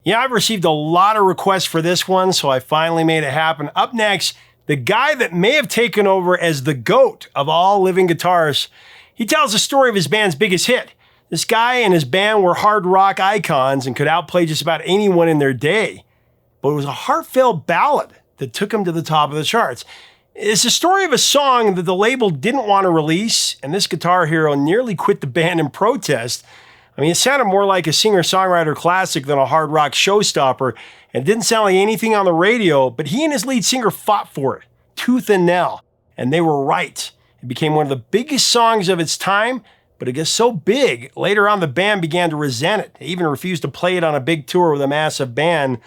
Yeah, I've received a lot of requests for this one, so I finally made it happen. Up next, the guy that may have taken over as the GOAT of all living guitarists. He tells the story of his band's biggest hit. This guy and his band were hard rock icons and could outplay just about anyone in their day. But it was a heartfelt ballad that took him to the top of the charts. It's the story of a song that the label didn't want to release, and this guitar hero nearly quit the band in protest. I mean, it sounded more like a singer-songwriter classic than a hard rock showstopper, and it didn't sound like anything on the radio, but he and his lead singer fought for it, tooth and nail, and they were right. It became one of the biggest songs of its time, but it got so big, later on the band began to resent it. They even refused to play it on a big tour with a massive band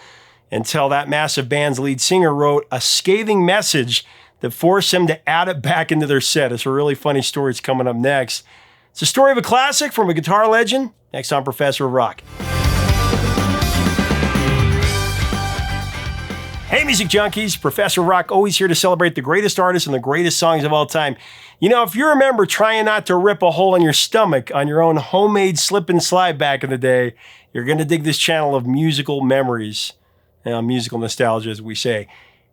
until that massive band's lead singer wrote a scathing message that forced them to add it back into their set. It's a really funny story. It's coming up next. It's the story of a classic from a guitar legend, next on Professor of Rock. Hey, music junkies. Professor of Rock always here to celebrate the greatest artists and the greatest songs of all time. You know, if you remember trying not to rip a hole in your stomach on your own homemade slip and slide back in the day, you're going to dig this channel of musical memories, musical nostalgia, as we say.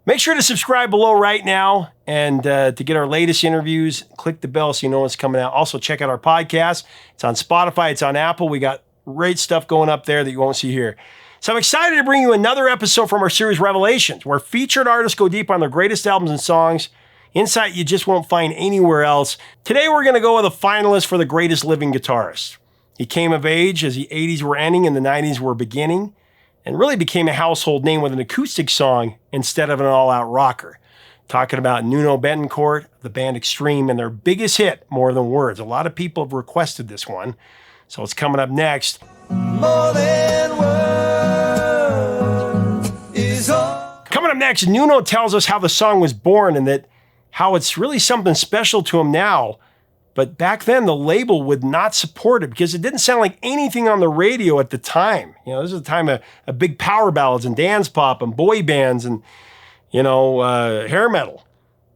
Make sure to subscribe below right now, and to get our latest interviews, click the bell so you know what's coming out. Also, check out our podcast. It's on Spotify. It's on Apple. We got great stuff going up there that you won't see here. So I'm excited to bring you another episode from our series Revelations, where featured artists go deep on their greatest albums and songs, insight you just won't find anywhere else. Today, we're going to go with a finalist for the greatest living guitarist. He came of age as the 80s were ending and the 90s were beginning, and really became a household name with an acoustic song instead of an all-out rocker. Talking about Nuno Bettencourt, the band Extreme, and their biggest hit, More Than Words. A lot of people have requested this one, so it's coming up next. More Than Words is all. Coming up next, Nuno tells us how the song was born and that how it's really something special to him now. But back then, the label would not support it because it didn't sound like anything on the radio at the time. You know, this is the time of big power ballads and dance pop and boy bands and, hair metal.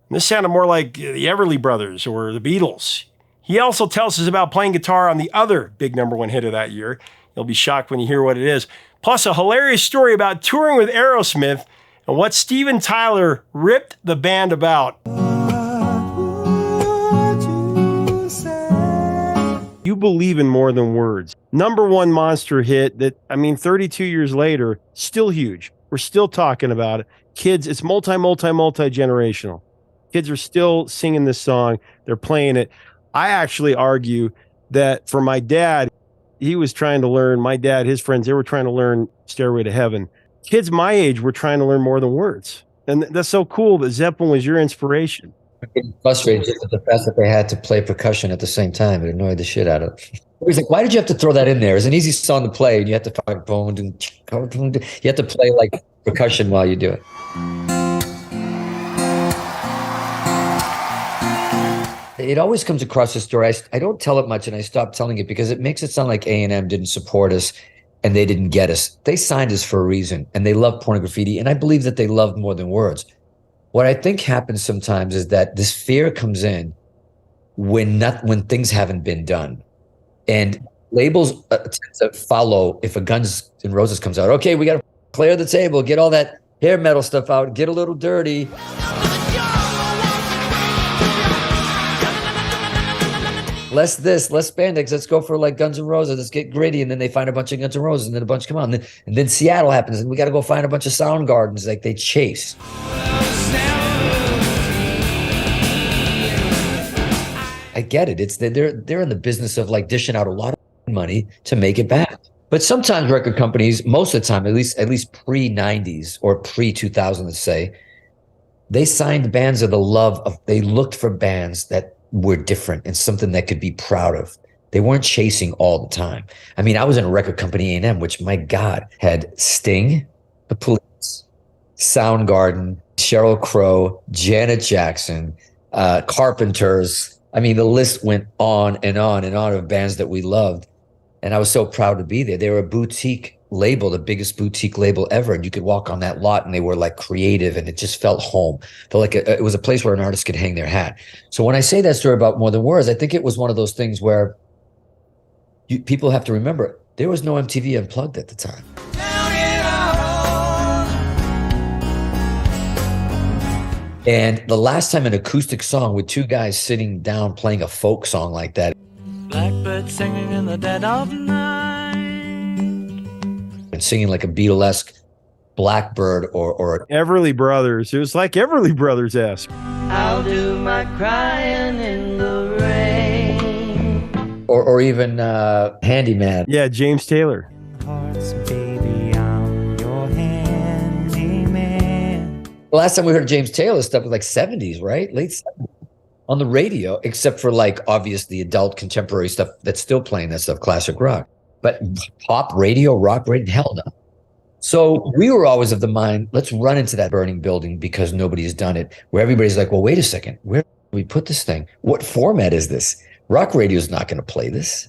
And this sounded more like the Everly Brothers or the Beatles. He also tells us about playing guitar on the other big #1 hit of that year. You'll be shocked when you hear what it is. Plus, a hilarious story about touring with Aerosmith and what Steven Tyler ripped the band about. You believe in More Than Words. #1 monster hit that, 32 years later, still huge. We're still talking about it. Kids, it's multi-generational. Kids are still singing this song. They're playing it. I actually argue that for my dad, he was trying to learn, my dad, his friends, they were trying to learn Stairway to Heaven. Kids my age were trying to learn More Than Words. And that's so cool that Zeppelin was your inspiration. I'm getting frustrated just with the fact that they had to play percussion at the same time. It annoyed the shit out of it. He's like, why did you have to throw that in there? It's an easy song to play, and you have to you have to play like percussion while you do it. It always comes across this story. I don't tell it much, and I stopped telling it because it makes it sound like A&M didn't support us and they didn't get us. They signed us for a reason, and they love Porn and Graffiti, and I believe that they loved More Than Words. What I think happens sometimes is that this fear comes in when things haven't been done. And labels tend to follow if a Guns N' Roses comes out. Okay, we got to clear the table, get all that hair metal stuff out, get a little dirty. Less this, less spandex. Let's go for like Guns N' Roses. Let's get gritty. And then they find a bunch of Guns N' Roses, and then a bunch come out. And then Seattle happens, and we got to go find a bunch of Soundgardens. Like they chase. I get it. It's they're in the business of like dishing out a lot of money to make it back. But sometimes record companies, most of the time, at least pre-90s or pre-2000, let's say, they signed bands of the love of. They looked for bands that were different and something that could be proud of. They weren't chasing all the time. I mean, I was in a record company, A&M, which, my God, had Sting, The Police, Soundgarden, Sheryl Crow, Janet Jackson, Carpenters. I mean, the list went on and on and on of bands that we loved. And I was so proud to be there. They were a boutique label, the biggest boutique label ever. And you could walk on that lot and they were like creative, and it just felt home. Felt like it was a place where an artist could hang their hat. So when I say that story about More Than Words, I think it was one of those things where people have to remember there was no MTV Unplugged at the time. And the last time an acoustic song with two guys sitting down playing a folk song like that, Blackbird singing in the dead of night, and singing like a Beatlesque Blackbird or Everly Brothers. It was like Everly Brothers-esque. I'll do my crying in the rain. or even Handyman. Yeah, James Taylor. Hearts, baby, I'm your handyman. The last time we heard James Taylor stuff was like 70s, right? Late 70s on the radio, except for like obvious the adult contemporary stuff that's still playing that stuff, classic rock. But pop radio, rock radio, hell no. So we were always of the mind, let's run into that burning building because nobody has done it, where everybody's like, well, wait a second, where do we put this thing? What format is this? Rock radio is not going to play this.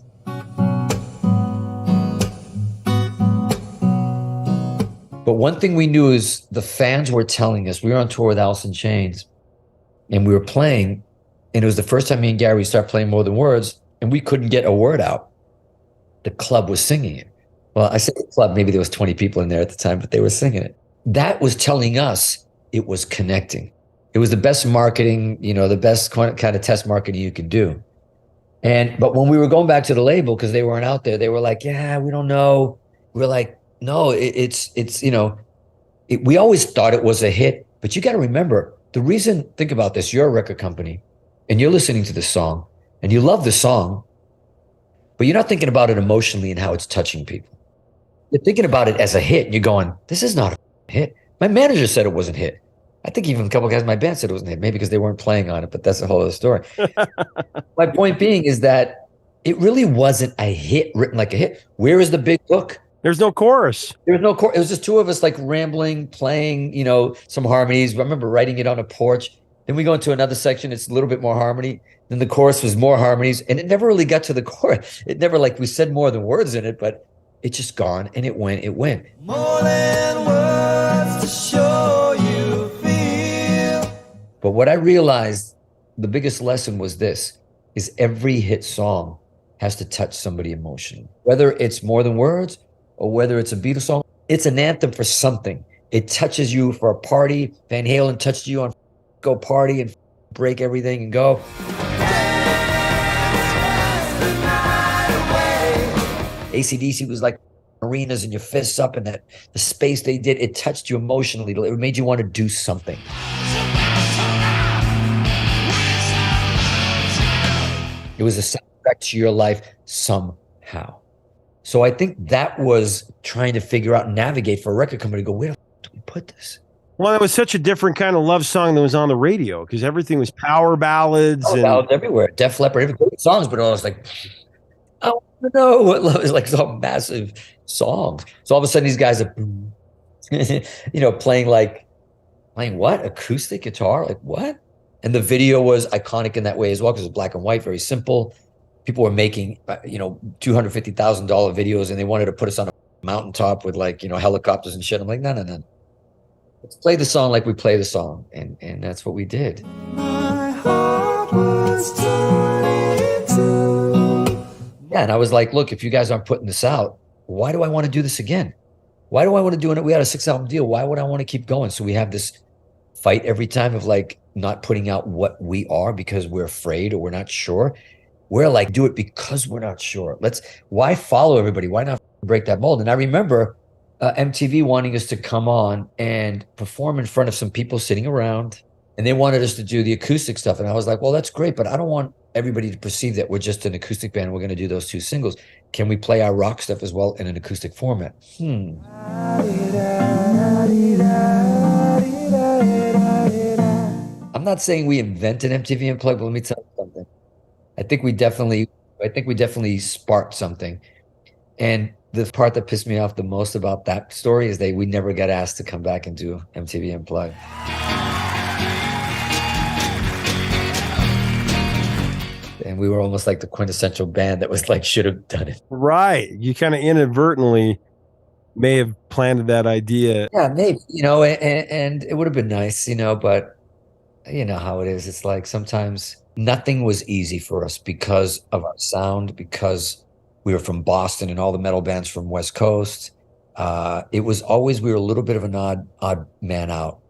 But one thing we knew is the fans were telling us, we were on tour with Alice in Chains, and we were playing, and it was the first time me and Gary started playing More Than Words, and we couldn't get a word out. The club was singing it. Well, I said the club, maybe there was 20 people in there at the time, but they were singing it. That was telling us it was connecting. It was the best marketing, the best kind of test marketing you could do. But when we were going back to the label, because they weren't out there, they were like, yeah, we don't know. We're like, no, we always thought it was a hit, but you got to remember the reason, think about this, you're a record company and you're listening to this song and you love the song, but you're not thinking about it emotionally and how it's touching people. You're thinking about it as a hit and you're going, this is not a hit. My manager said it wasn't a hit. I think even a couple of guys in my band said it wasn't a hit, maybe because they weren't playing on it, but that's a whole other story. My point being is that it really wasn't a hit written like a hit. Where is the big hook? There's no chorus. There was no chorus. It was just two of us like rambling, playing, some harmonies. I remember writing it on a porch. Then we go into another section. It's a little bit more harmony. Then the chorus was more harmonies. And it never really got to the chorus. It never we said more than words in it, but it's just gone and it went. More than words to show you feel. But what I realized, the biggest lesson was this, is every hit song has to touch somebody emotionally. Whether it's More Than Words or whether it's a Beatles song, it's an anthem for something. It touches you for a party. Van Halen touched you on go party and break everything and go. AC/DC was like arenas and your fists up and the space they did, it touched you emotionally. It made you want to do something. It was a soundtrack to your life somehow. So I think that was trying to figure out and navigate for a record company to go, where the f- do we put this? Well, it was such a different kind of love song than was on the radio because everything was power ballads. Ballads everywhere. Def Leppard, every great songs, but I was like, I want to know what love is like. Some massive songs. So all of a sudden, these guys are, playing what? Acoustic guitar? Like what? And the video was iconic in that way as well because it was black and white, very simple. People were making, $250,000 videos, and they wanted to put us on a mountaintop with helicopters and shit. I'm like, no. Let's play the song like we play the song, and that's what we did. My heart was turning to. Yeah, and I was like, look, if you guys aren't putting this out, why do I want to do this again? Why do I want to do it? We had a 6-album deal. Why would I want to keep going? So we have this fight every time of not putting out what we are because we're afraid or we're not sure. We're like, do it because we're not sure. Why follow everybody? Why not break that mold? And I remember MTV wanting us to come on and perform in front of some people sitting around, and they wanted us to do the acoustic stuff. And I was like, well, that's great, but I don't want everybody to perceive that we're just an acoustic band. We're going to do those 2 singles. Can we play our rock stuff as well in an acoustic format? I'm not saying we invented MTV Unplugged, but let me tell you something. I think we definitely sparked something. And the part that pissed me off the most about that story is we never got asked to come back and do MTV Unplugged. And we were almost like the quintessential band that was should have done it. Right. You kind of inadvertently may have planted that idea. Yeah, maybe, and it would have been nice, but you know how it is. It's like sometimes nothing was easy for us because of our sound, because we were from Boston and all the metal bands from West Coast. It was always, we were a little bit of an odd man out.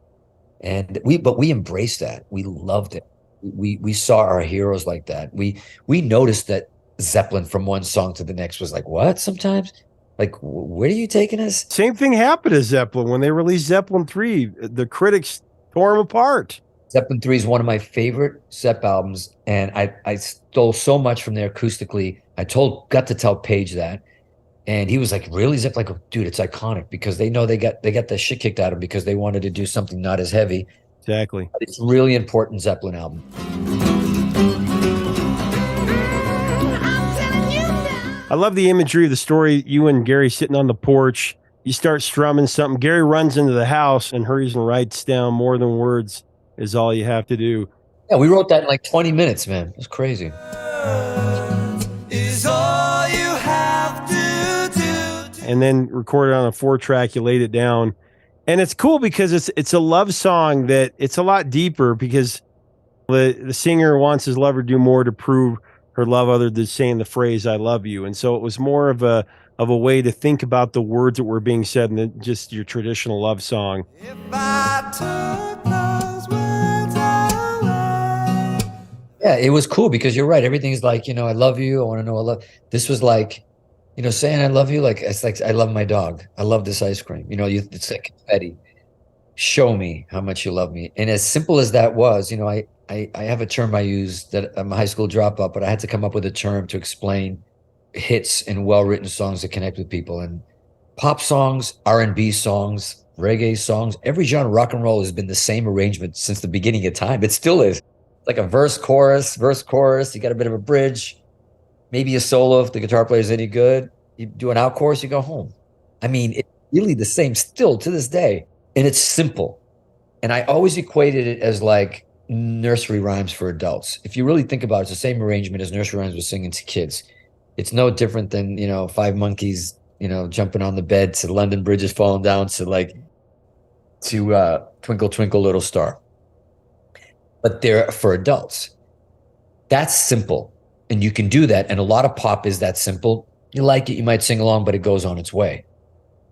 But we embraced that. We loved it. We saw our heroes like that. We noticed that Zeppelin from one song to the next was like, what sometimes? Like, where are you taking us? Same thing happened to Zeppelin when they released Zeppelin 3. The critics tore them apart. Zeppelin 3 is one of my favorite Zepp albums, and I stole so much from there acoustically. Got to tell Page that, and he was like, really? Zeppelin? Like, dude, it's iconic, because they know they got the shit kicked out of them because they wanted to do something not as heavy. Exactly. But it's really important Zeppelin album. I love the imagery of the story. You and Gary sitting on the porch. You start strumming something. Gary runs into the house and hurries and writes down more than words is all you have to do. Yeah, we wrote that in like 20 minutes, man. It was crazy. Is all you have to do. And then recorded on a 4-track, you laid it down. And it's cool because it's a love song that it's a lot deeper, because the singer wants his lover to do more to prove her love other than saying the phrase, I love you. And so it was more of a way to think about the words that were being said than just your traditional love song. If I took those words away. Yeah, it was cool because you're right. Everything's like, I love you. I want to know I love. This was like, saying I love you. Like, it's like, I love my dog. I love this ice cream. It's like confetti. Show me how much you love me. And as simple as that was, I have a term I use that I'm a high school dropout, but I had to come up with a term to explain hits and well-written songs that connect with people. And pop songs, R&B songs, reggae songs, every genre, rock and roll has been the same arrangement since the beginning of time. It still is. Like a verse, chorus, you got a bit of a bridge, maybe a solo if the guitar player is any good. You do an out chorus, you go home. I mean, it's really the same still to this day. And it's simple. And I always equated it as like nursery rhymes for adults. If you really think about it, it's the same arrangement as nursery rhymes was singing to kids. It's no different than, 5 monkeys, jumping on the bed to London Bridge is falling down to Twinkle, Twinkle, Little Star. But they're for adults. That's simple. And you can do that. And a lot of pop is that simple. You like it, you might sing along, but it goes on its way.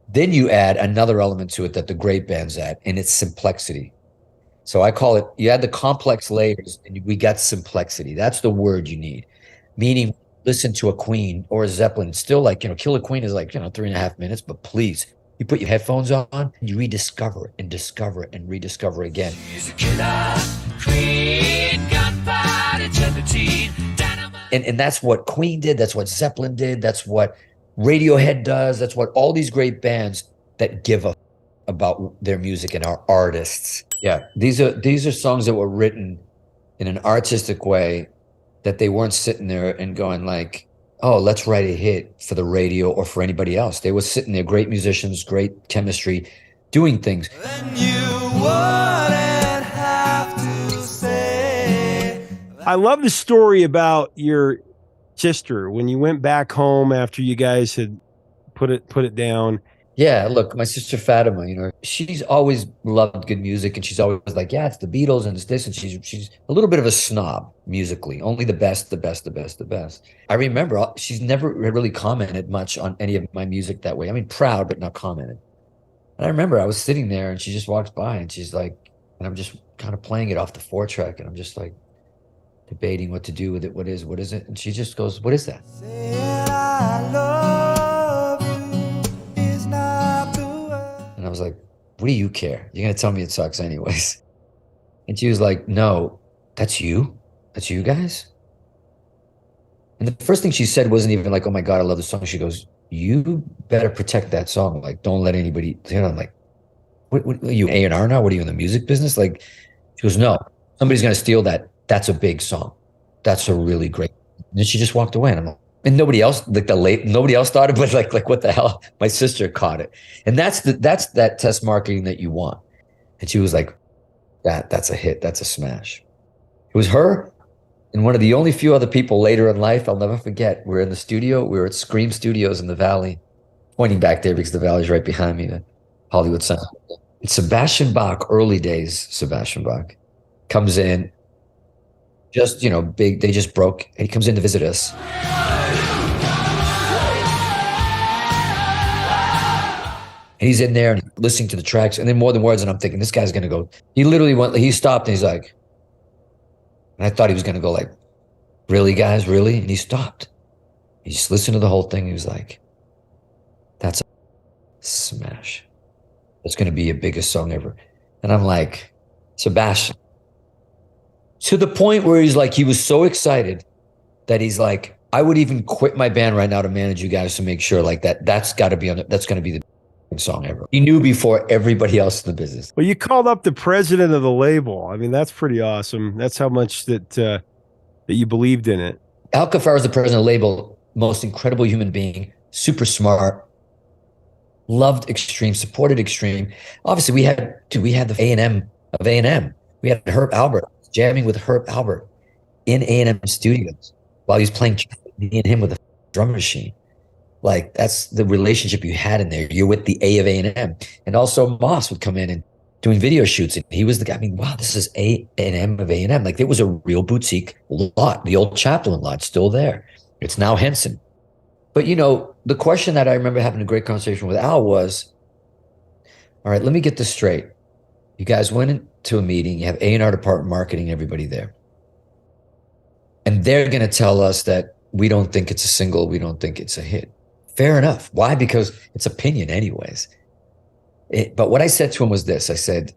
Then you add another element to it that the great bands add, and it's complexity. So I call it, you add the complex layers and we got complexity. That's the word you need. Meaning, listen to a Queen or a Zeppelin. It's still like, Kill a Queen is like, 3.5 minutes, but please, you put your headphones on and you rediscover it and discover it and rediscover again. She's a killer queen, gunfight, eternity, dynamite. And that's what Queen did. That's what Zeppelin did. That's what Radiohead does. That's what all these great bands that give a about their music and our artists. Yeah, these are songs that were written in an artistic way, that they weren't sitting there and going like, oh, let's write a hit for the radio or for anybody else. They were sitting there, great musicians, great chemistry, doing things. Then you wouldn't have to say. I love the story about your sister when you went back home after you guys had put it down. Yeah, look, my sister Fatima, she's always loved good music, and she's always like, yeah, it's the Beatles and it's this, and she's a little bit of a snob musically, only the best, the best, the best, the best. I remember she's never really commented much on any of my music that way. I mean, proud, but not commented. And I remember I was sitting there and she just walks by and she's like, and I'm just kind of playing it off the 4-track, and I'm just like debating what to do with it. What is it? And she just goes, what is that? Say I love you is not the word. And I was like, what do you care? You're going to tell me it sucks anyways. And she was like, no, that's you? That's you guys? And the first thing she said wasn't even like, oh my God, I love the song. She goes, you better protect that song. Like, don't let anybody, I'm like, what are you, A&R now? What are you in the music business? Like, she goes, no, somebody's going to steal that. That's a big song. That's a really great. And then she just walked away. And I'm like, and nobody else, nobody else thought it, but like, what the hell? My sister caught it. And that's that test marketing that you want. And she was like, that's a hit. That's a smash. It was her and one of the only few other people later in life, I'll never forget. We're in the studio. We were at Scream Studios in the Valley, pointing back there because the Valley's right behind me, the Hollywood Center. It's Sebastian Bach, early days Sebastian Bach, comes in, just, big, they just broke, and he comes in to visit us. And he's in there and listening to the tracks, and then More Than Words, and I'm thinking, this guy's going to go. He literally went, he stopped, and he's like, and I thought he was going to go like, really, guys, really? And he stopped. He just listened to the whole thing. He was like, that's a smash. That's going to be your biggest song ever. And I'm like, Sebastian. To the point where he's like, he was so excited that he's like, I would even quit my band right now to manage you guys to make sure like that's got to be that's going to be the song ever. He knew before everybody else in the business. Well, you called up the president of the label. I mean, that's pretty awesome. That's how much that you believed in it. Al Kafar is the president of the label, most incredible human being, super smart, loved Extreme, supported Extreme. Obviously, we had the A&M of A&M. We had Herb Albert jamming with Herb Albert in A&M studios while he's playing, me and him with a drum machine. Like, that's the relationship you had in there. You're with the A of A&M. And also Moss would come in and doing video shoots. And he was the guy. I mean, wow, this is A&M of A&M. Like, it was a real boutique lot. The old Chaplin lot still there. It's now Henson. But, you know, the question that I remember having a great conversation with Al was, all right, let me get this straight. You guys went into a meeting. You have A&R department, marketing, everybody there. And they're going to tell us that we don't think it's a single. We don't think it's a hit. Fair enough. Why? Because it's opinion anyways. But what I said to him was this. I said,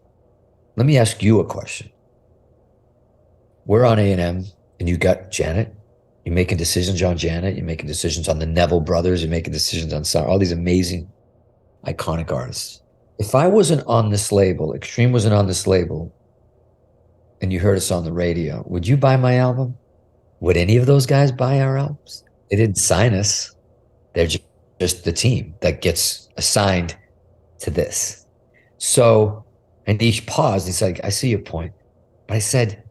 let me ask you a question. We're on A&M and you got Janet. You're making decisions on Janet. You're making decisions on the Neville brothers. You're making decisions on all these amazing, iconic artists. If I wasn't on this label, Extreme wasn't on this label, and you heard us on the radio, would you buy my album? Would any of those guys buy our albums? They didn't sign us. They're just the team that gets assigned to this. So, and each paused. He's like, I see your point. But I said,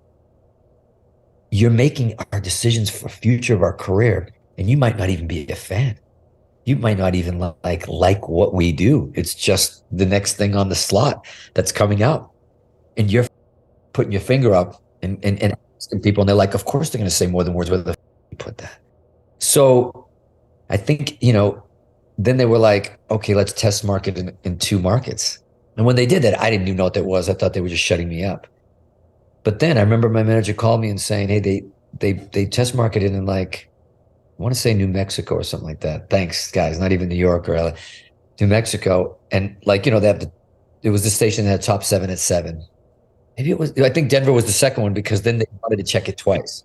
you're making our decisions for the future of our career, and you might not even be a fan. You might not even like what we do. It's just the next thing on the slot that's coming out. And you're putting your finger up and asking people, and they're like, of course they're going to say More Than Words. Where the you put that? So I think, you know, then they were like, okay, let's test market in 2 markets. And when they did that, I didn't even know what that was. I thought they were just shutting me up. But then I remember my manager called me and saying, hey, they test marketed in, like, I want to say New Mexico or something like that. Thanks, guys. Not even New York or LA. New Mexico. And, like, you know, it was the station that had top 7 at 7. Maybe it was, I think Denver was the second one, because then they wanted to check it twice.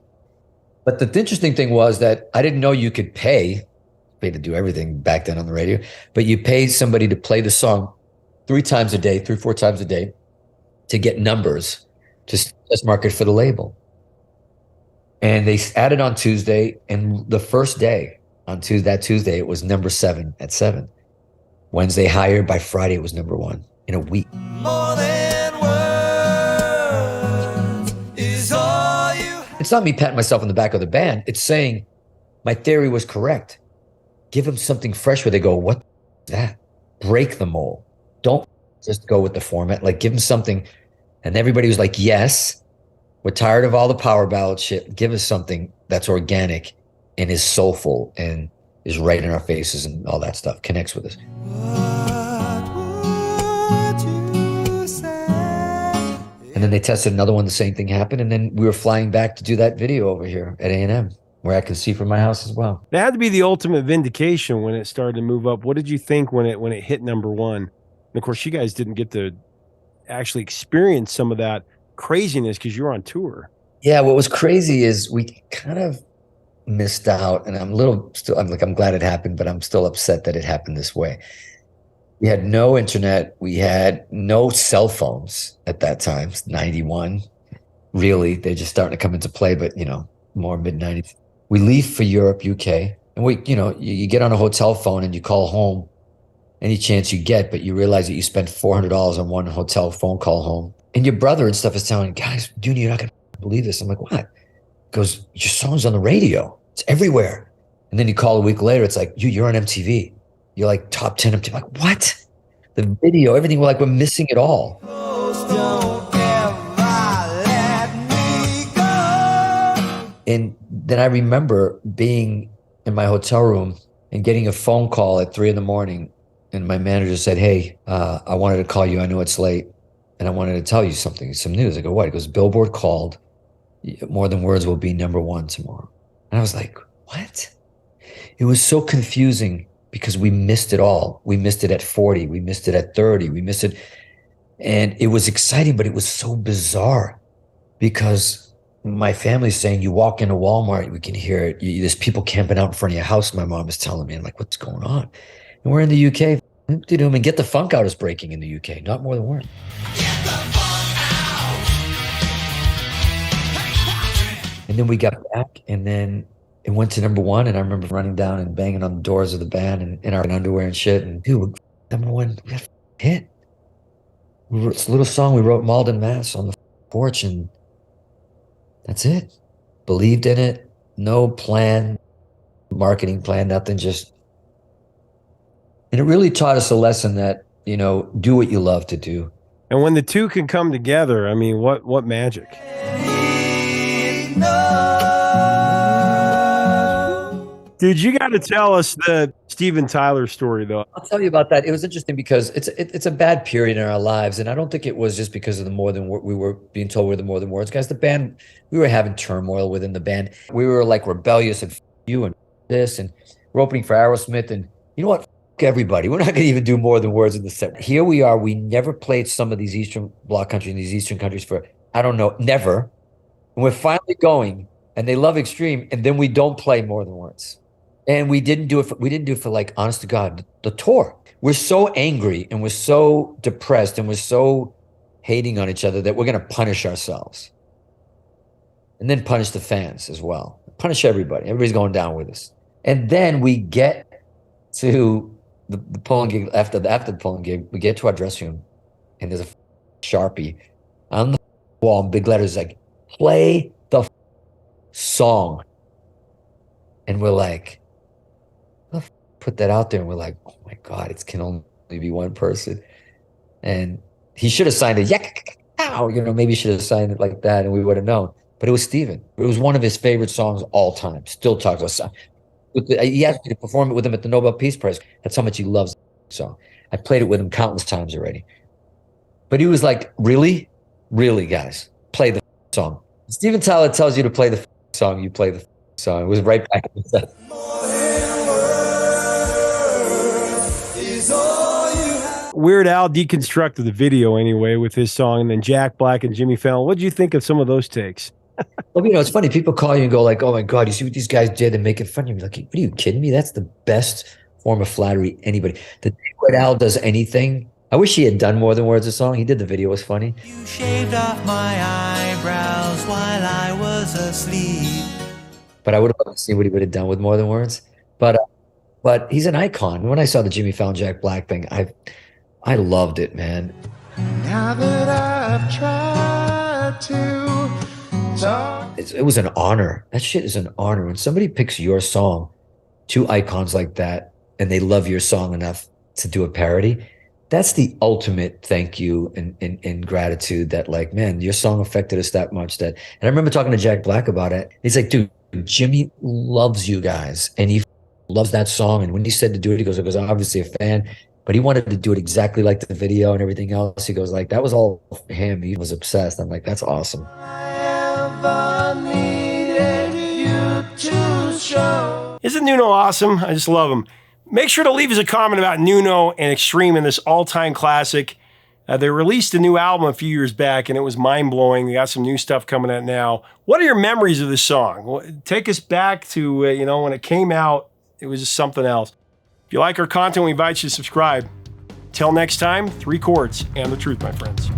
But the interesting thing was that I didn't know you could pay to do everything back then on the radio, but you pay somebody to play the song 3 times a day, 3-4 times a day, to get numbers to test market for the label. And they added on Tuesday, and the first day on that Tuesday, it was number 7 at 7. Wednesday higher, by Friday it was number 1 in a week. More than words is all you. It's not me patting myself on the back of the band. It's saying my theory was correct. Give them something fresh where they go, what is that? Break the mold. Don't just go with the format. Like, give them something. And everybody was like, yes, we're tired of all the power ballad shit. Give us something that's organic and is soulful and is right in our faces and all that stuff. Connects with us. What would you say? And then they tested another one. The same thing happened. And then we were flying back to do that video over here at A&M, where I can see from my house as well. It had to be the ultimate vindication when it started to move up. What did you think when it hit number 1? And of course, you guys didn't get to actually experience some of that craziness because you were on tour. Yeah, what was crazy is we kind of missed out, and I'm glad it happened, but I'm still upset that it happened this way. We had no internet. We had no cell phones at that time. It's 91. Really, they're just starting to come into play, but, you know, more mid-90s. We leave for Europe, UK, and you get on a hotel phone and you call home any chance you get, but you realize that you spent $400 on one hotel phone call home. And your brother and stuff is telling, guys, dude, you're not going to believe this. I'm like, what? He goes, your song's on the radio. It's everywhere. And then you call a week later, it's like, you're on MTV. You're like top 10 MTV. I'm like, what? The video, everything, we're missing it all. Don't ever let me go. And then I remember being in my hotel room and getting a phone call at 3 a.m. And my manager said, hey, I wanted to call you. I know it's late. And I wanted to tell you something, some news. I go, what? He goes, Billboard called. More Than Words will be #1 tomorrow. And I was like, what? It was so confusing because we missed it all. We missed it at 40. We missed it at 30. We missed it. And it was exciting, but it was so bizarre because my family's saying, you walk into Walmart, we can hear it. There's people camping out in front of your house. My mom is telling me, I'm like, what's going on? And we're in the UK. And Get the Funk Out is breaking in the UK, not More Than Words. And then we got back, and then it went to #1. And I remember running down and banging on the doors of the band and in our underwear and shit. And dude, #1, we got a hit. We wrote this little song we wrote Malden, Mass on the porch, and that's it. Believed in it. No plan, marketing plan, nothing, just. And it really taught us a lesson that, do what you love to do. And when the two can come together, I mean, what magic. Dude, you got to tell us the Steven Tyler story, though. I'll tell you about that. It was interesting because it's a bad period in our lives, and I don't think it was just because of the More Than we were being told we're the More Than Words guys. The band, we were having turmoil within the band. We were like rebellious and you and this, and we're opening for Aerosmith, and you know what? Everybody, we're not going to even do More Than Words in the set. Here we are. We never played some of these Eastern Bloc countries, these Eastern countries for I don't know, never. And we're finally going, and they love Extreme, and then we don't play More Than Words. And we didn't do it for like, honest to God, the tour. We're so angry and we're so depressed and we're so hating on each other that we're going to punish ourselves. And then punish the fans as well. Punish everybody. Everybody's going down with us. And then we get to the polling gig, after the polling gig, we get to our dressing room, and there's a Sharpie on the wall in big letters like, play the song. And we're like, put that out there, and we're like, oh my God, it can only be one person. And he should have signed it, maybe he should have signed it like that, and we would have known. But it was Steven. It was one of his favorite songs all time. Still talks about it. He asked me to perform it with him at the Nobel Peace Prize. That's how much he loves the song. I played it with him countless times already. But he was like, really, guys, play the song. Steven Tyler tells you to play the song, you play the song. It was right back in the set. Weird Al deconstructed the video anyway with his song, and then Jack Black and Jimmy Fallon. What did you think of some of those takes? Well, it's funny. People call you and go like, oh my God, you see what these guys did and making fun of you. Like, what are you kidding me? That's the best form of flattery anybody. The day Weird Al does anything, I wish he had done More Than Words a song. He did, the video was funny. You shaved off my eyebrows while I was asleep. But I would have loved to see what he would have done with More Than Words. But he's an icon. When I saw the Jimmy Fallon, Jack Black thing, I loved it, man. Now that I've tried to talk. It was an honor. That shit is an honor. When somebody picks your song, two icons like that, and they love your song enough to do a parody, that's the ultimate thank you and gratitude that, like, man, your song affected us that much. And I remember talking to Jack Black about it. He's like, dude, Jimmy loves you guys, and he loves that song. And when he said to do it, he goes, I'm obviously a fan, but he wanted to do it exactly like the video and everything else. He goes, like, that was all him. He was obsessed. I'm like, that's awesome. Isn't Nuno awesome? I just love him. Make sure to leave us a comment about Nuno and Extreme in this all-time classic. They released a new album a few years back, and it was mind-blowing. They got some new stuff coming out now. What are your memories of this song? Take us back to, when it came out, it was just something else. If you like our content, we invite you to subscribe. Till next time, 3 chords and the truth, my friends.